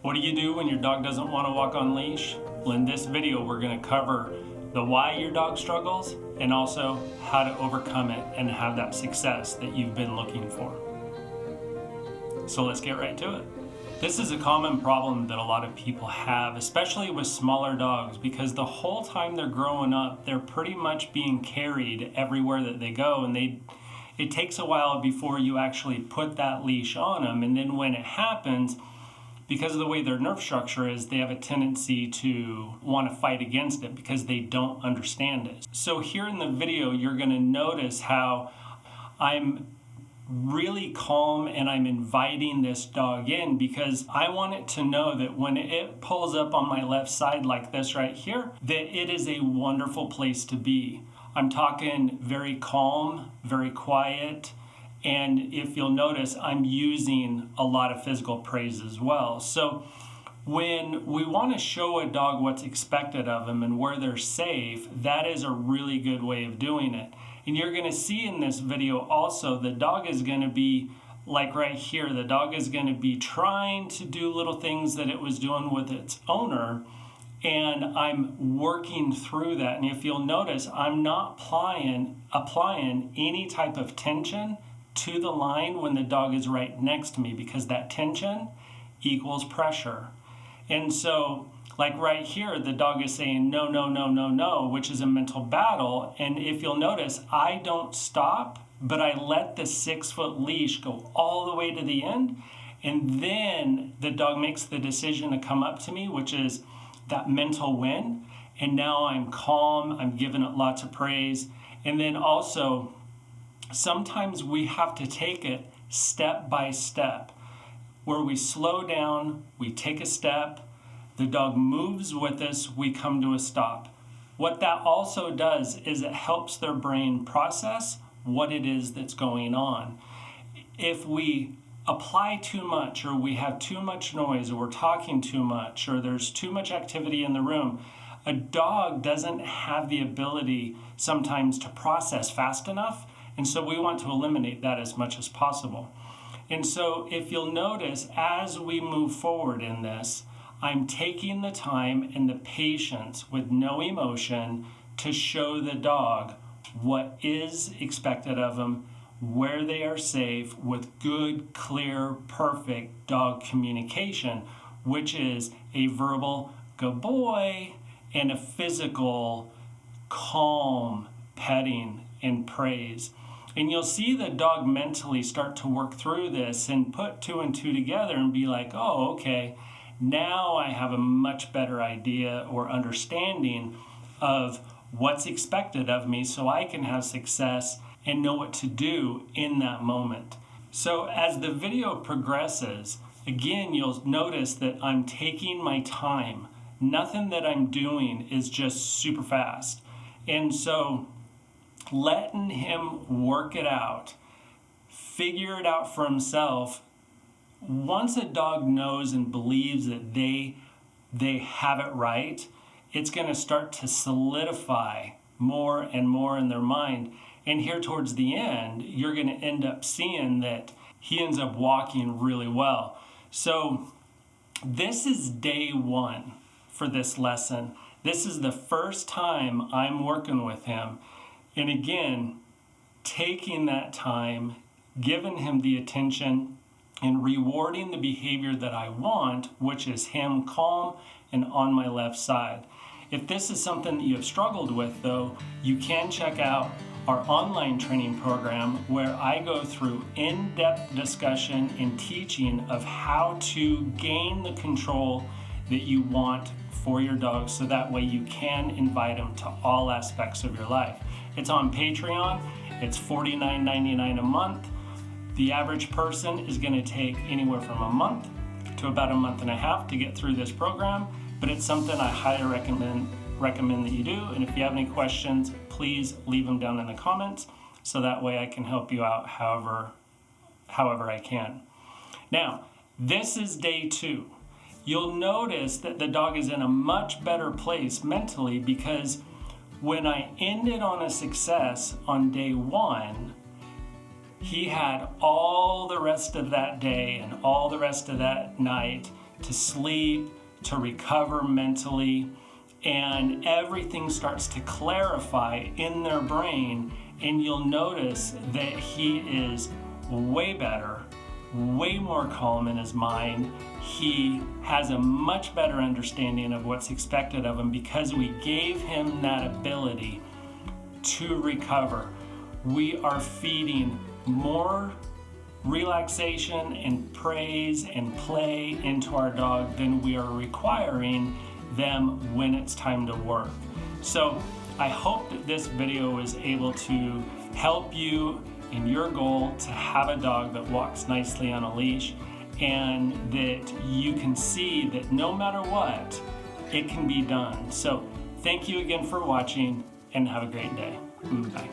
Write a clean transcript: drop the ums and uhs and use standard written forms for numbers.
What do you do when your dog doesn't want to walk on leash? Well, in this video, we're going to cover the why your dog struggles and also how to overcome it and have that success that you've been looking for. So let's get right to it. This is a common problem that a lot of people have, especially with smaller dogs, because the whole time they're growing up, they're pretty much being carried everywhere that they go, and it takes a while before you actually put that leash on them. And then when it happens, because of the way their nerve structure is, they have a tendency to want to fight against it because they don't understand it. So here in the video, you're going to notice how I'm really calm and I'm inviting this dog in because I want it to know that when it pulls up on my left side like this right here, that it is a wonderful place to be. I'm talking very calm, very quiet, and if you'll notice, I'm using a lot of physical praise as well. So when we want to show a dog what's expected of them and where they're safe, that is a really good way of doing it. And you're going to see in this video also, the dog is going to be, like right here, the dog is going to be trying to do little things that it was doing with its owner, and I'm working through that. And if you'll notice, I'm not applying any type of tension to the line when the dog is right next to me, because that tension equals pressure. And so, like right here, the dog is saying no, no, no, no, no, which is a mental battle. And if you'll notice, I don't stop, but I let the 6-foot leash go all the way to the end. And then the dog makes the decision to come up to me, which is that mental win. And now I'm calm, I'm giving it lots of praise. And then also, sometimes we have to take it step by step, where we slow down, we take a step, the dog moves with us, we come to a stop. What that also does is it helps their brain process what it is that's going on. If we apply too much, or we have too much noise, or we're talking too much, or there's too much activity in the room, a dog doesn't have the ability sometimes to process fast enough, and so we want to eliminate that as much as possible. And so if you'll notice, as we move forward in this, I'm taking the time and the patience with no emotion to show the dog what is expected of them, where they are safe, with good, clear, perfect dog communication, which is a verbal good boy and a physical calm petting and praise. And you'll see the dog mentally start to work through this and put 2 and 2 together and be like, oh, okay, now I have a much better idea or understanding of what's expected of me, so I can have success and know what to do in that moment. So as the video progresses, again, you'll notice that I'm taking my time. Nothing that I'm doing is just super fast. And so letting him work it out, figure it out for himself. Once a dog knows and believes that they have it right, it's going to start to solidify more and more in their mind. And here towards the end, you're going to end up seeing that he ends up walking really well. So this is day 1 for this lesson. This is the first time I'm working with him. And again, taking that time, giving him the attention, and rewarding the behavior that I want, which is him calm and on my left side. If this is something that you have struggled with, though, you can check out our online training program, where I go through in-depth discussion and teaching of how to gain the control that you want for your dog, so that way you can invite them to all aspects of your life. It's on Patreon. It's $49.99 a month. The average person is going to take anywhere from a month to about a month and a half to get through this program, but it's something I highly recommend that you do. And if you have any questions, please leave them down in the comments, so that way I can help you out however I can. Now, this is day 2. You'll notice that the dog is in a much better place mentally, because when I ended on a success on day 1, he had all the rest of that day and all the rest of that night to sleep, to recover mentally, and everything starts to clarify in their brain, and you'll notice that he is way better, way more calm in his mind. He has a much better understanding of what's expected of him because we gave him that ability to recover. We are feeding more relaxation and praise and play into our dog than we are requiring them when it's time to work. So I hope that this video is able to help you in your goal to have a dog that walks nicely on a leash, and that you can see that no matter what, it can be done. So thank you again for watching, and have a great day. Bye.